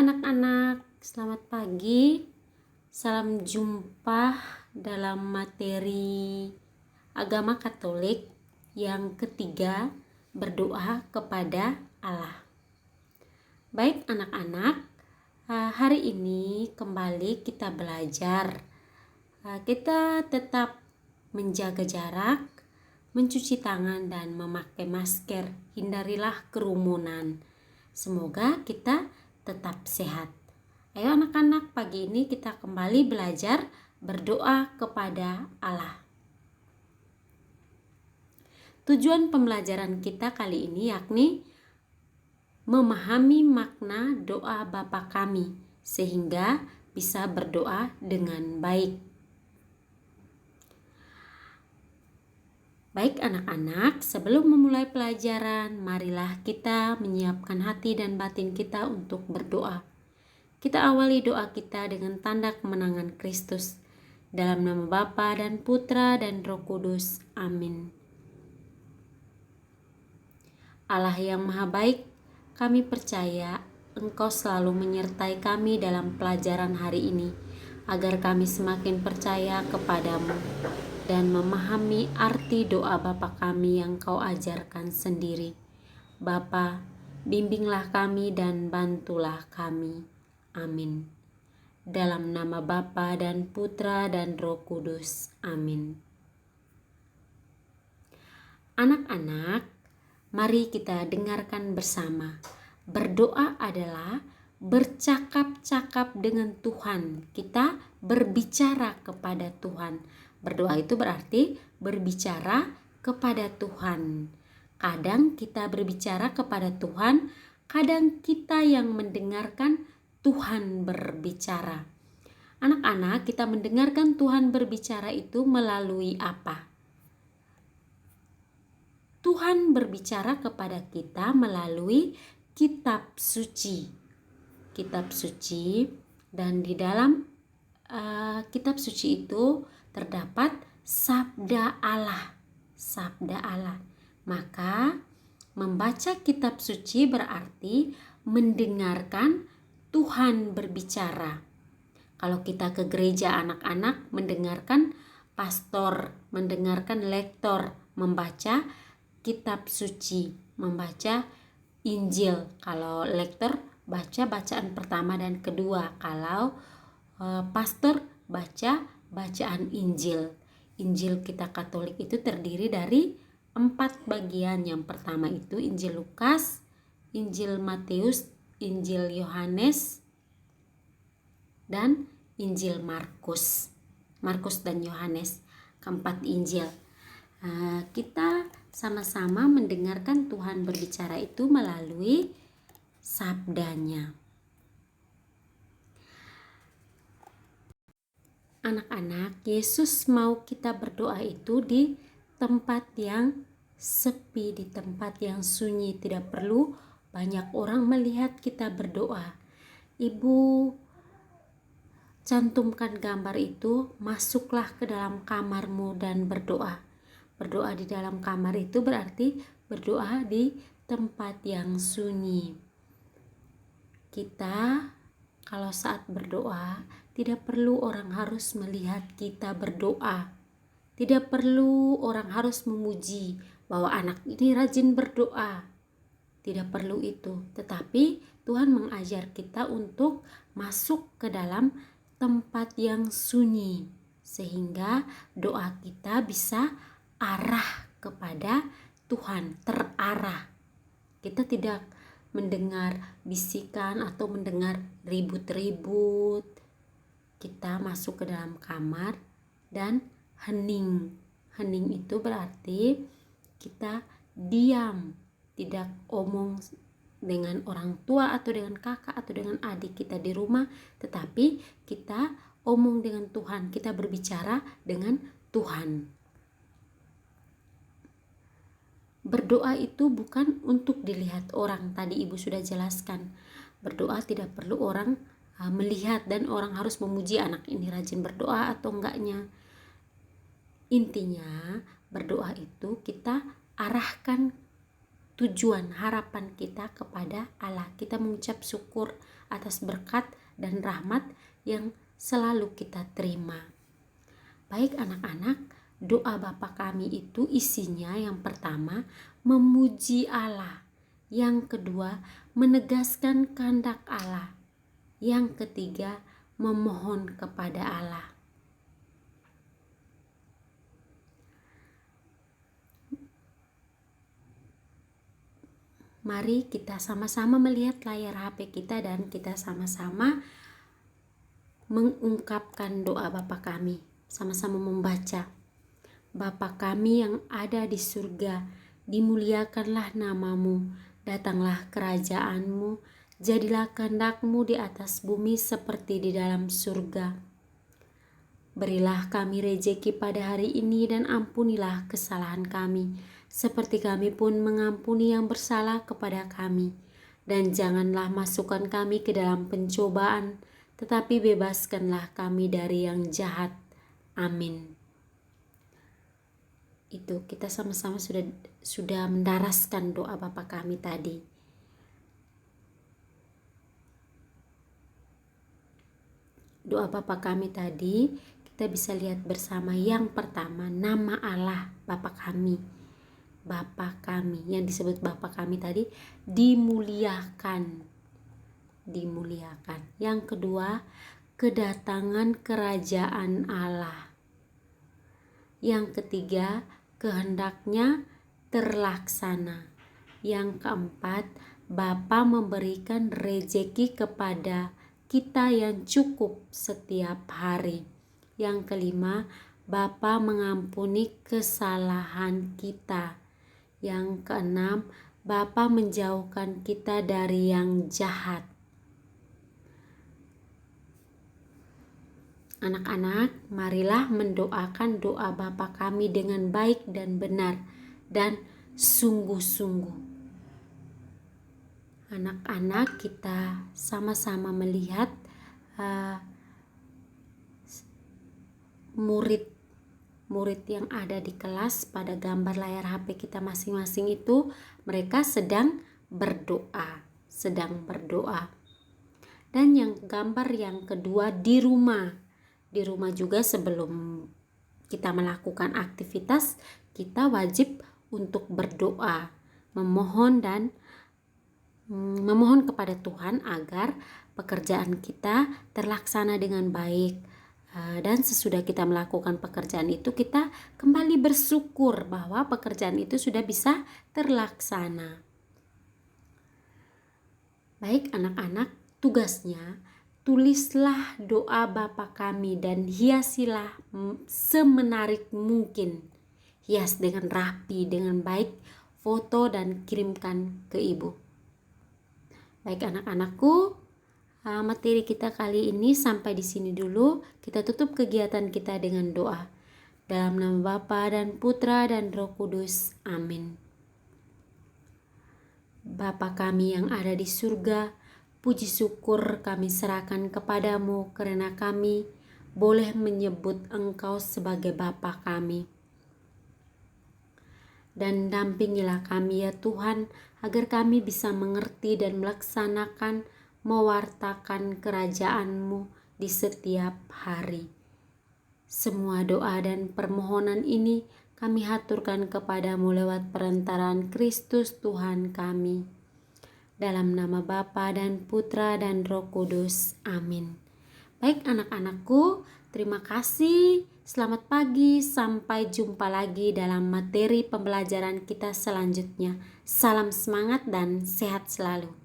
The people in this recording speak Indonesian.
anak-anak, selamat pagi. Salam jumpa dalam materi agama Katolik yang ketiga, berdoa kepada Allah. Baik anak-anak, hari ini kembali kita belajar. Kita tetap menjaga jarak, mencuci tangan dan memakai masker. Hindarilah kerumunan. Semoga kita tetap sehat. Ayo anak-anak, pagi ini kita kembali belajar berdoa kepada Allah. Tujuan pembelajaran kita kali ini yakni memahami makna doa Bapa kami sehingga bisa berdoa dengan baik. Baik anak-anak, sebelum memulai pelajaran, marilah kita menyiapkan hati dan batin kita untuk berdoa. Kita awali doa kita dengan tanda kemenangan Kristus. Dalam nama Bapa dan Putra dan Roh Kudus. Amin. Allah yang Maha Baik, kami percaya Engkau selalu menyertai kami dalam pelajaran hari ini, agar kami semakin percaya kepadamu dan memahami arti doa Bapa kami yang Kau ajarkan sendiri. Bapa, bimbinglah kami dan bantulah kami. Amin. Dalam nama Bapa dan Putra dan Roh Kudus. Amin. Anak-anak, mari kita dengarkan bersama. Berdoa adalah bercakap-cakap dengan Tuhan. Kita berbicara kepada Tuhan. Berdoa itu berarti berbicara kepada Tuhan. Kadang kita berbicara kepada Tuhan, kadang kita yang mendengarkan Tuhan berbicara. Anak-anak, kita mendengarkan Tuhan berbicara itu melalui apa? Tuhan berbicara kepada kita melalui kitab suci. Kitab suci, dan di dalam kitab suci itu terdapat sabda Allah. Sabda Allah. Maka membaca kitab suci berarti mendengarkan Tuhan berbicara. Kalau kita ke gereja anak-anak mendengarkan pastor, mendengarkan lektor membaca kitab suci, membaca Injil. Kalau lektor baca bacaan pertama dan kedua. Kalau pastor baca bacaan Injil. Injil kita Katolik itu terdiri dari 4 bagian. Yang pertama itu Injil Lukas, Injil Matius, Injil Yohanes, dan Injil Markus. Markus dan Yohanes, keempat Injil. Kita sama-sama mendengarkan Tuhan berbicara itu melalui sabdanya. Anak-anak, Yesus mau kita berdoa itu di tempat yang sepi, di tempat yang sunyi. Tidak perlu banyak orang melihat kita berdoa. Ibu cantumkan gambar itu, masuklah ke dalam kamarmu dan berdoa. Berdoa di dalam kamar itu berarti berdoa di tempat yang sunyi. Kita kalau saat berdoa tidak perlu orang harus melihat kita berdoa. Tidak perlu orang harus memuji bahwa anak ini rajin berdoa. Tidak perlu itu. Tetapi Tuhan mengajar kita untuk masuk ke dalam tempat yang sunyi, sehingga doa kita bisa arah kepada Tuhan, terarah. Kita tidak mendengar bisikan atau mendengar ribut-ribut. Kita masuk ke dalam kamar dan hening. Hening itu berarti kita diam, tidak omong dengan orang tua atau dengan kakak atau dengan adik kita di rumah, tetapi kita omong dengan Tuhan, kita berbicara dengan Tuhan. Berdoa itu bukan untuk dilihat orang, tadi ibu sudah jelaskan. Berdoa tidak perlu orang melihat dan orang harus memuji anak ini rajin berdoa atau enggaknya. Intinya berdoa itu kita arahkan tujuan harapan kita kepada Allah. Kita mengucap syukur atas berkat dan rahmat yang selalu kita terima. Baik anak-anak, doa Bapa kami itu isinya yang pertama memuji Allah, yang kedua menegaskan kehendak Allah, yang ketiga memohon kepada Allah. Mari kita sama-sama melihat layar HP kita dan kita sama-sama mengungkapkan doa Bapa kami. Sama-sama membaca. Bapa kami yang ada di surga, dimuliakanlah namamu, datanglah kerajaanmu, jadilah kehendak-Mu di atas bumi seperti di dalam surga. Berilah kami rejeki pada hari ini dan ampunilah kesalahan kami, seperti kami pun mengampuni yang bersalah kepada kami. Dan janganlah masukkan kami ke dalam pencobaan, tetapi bebaskanlah kami dari yang jahat. Amin. Itu kita sama-sama sudah mendaraskan doa Bapa kami tadi. Doa Bapa kami tadi kita bisa lihat bersama. Yang pertama, nama Allah Bapa kami. Bapa kami yang disebut Bapa kami tadi dimuliakan. Yang kedua, kedatangan kerajaan Allah. Yang ketiga, kehendaknya terlaksana. Yang keempat, Bapa memberikan rejeki kepada kita yang cukup setiap hari. Yang kelima, Bapa mengampuni kesalahan kita. Yang keenam, Bapa menjauhkan kita dari yang jahat. Anak-anak, marilah mendoakan doa Bapa kami dengan baik dan benar dan sungguh-sungguh. Anak-anak, kita sama-sama melihat murid yang ada di kelas pada gambar layar HP kita masing-masing itu, mereka sedang berdoa. Dan yang gambar yang kedua di rumah juga sebelum kita melakukan aktivitas, kita wajib untuk berdoa, memohon kepada Tuhan agar pekerjaan kita terlaksana dengan baik. Dan sesudah kita melakukan pekerjaan itu, kita kembali bersyukur bahwa pekerjaan itu sudah bisa terlaksana. Baik anak-anak, tugasnya tulislah doa Bapa kami dan hiasilah semenarik mungkin. Hias dengan rapi, dengan baik, foto dan kirimkan ke ibu. Baik anak-anakku, materi kita kali ini sampai di sini dulu. Kita tutup kegiatan kita dengan doa. Dalam nama Bapa dan Putra dan Roh Kudus. Amin. Bapa kami yang ada di surga, puji syukur kami serahkan kepadamu karena kami boleh menyebut Engkau sebagai Bapa kami. Dan dampingilah kami ya Tuhan, agar kami bisa mengerti dan melaksanakan, mewartakan kerajaan-Mu di setiap hari. Semua doa dan permohonan ini kami haturkan kepadamu lewat perantaraan Kristus Tuhan kami. Dalam nama Bapa dan Putra dan Roh Kudus. Amin. Baik anak-anakku, terima kasih. Selamat pagi, sampai jumpa lagi dalam materi pembelajaran kita selanjutnya. Salam semangat dan sehat selalu.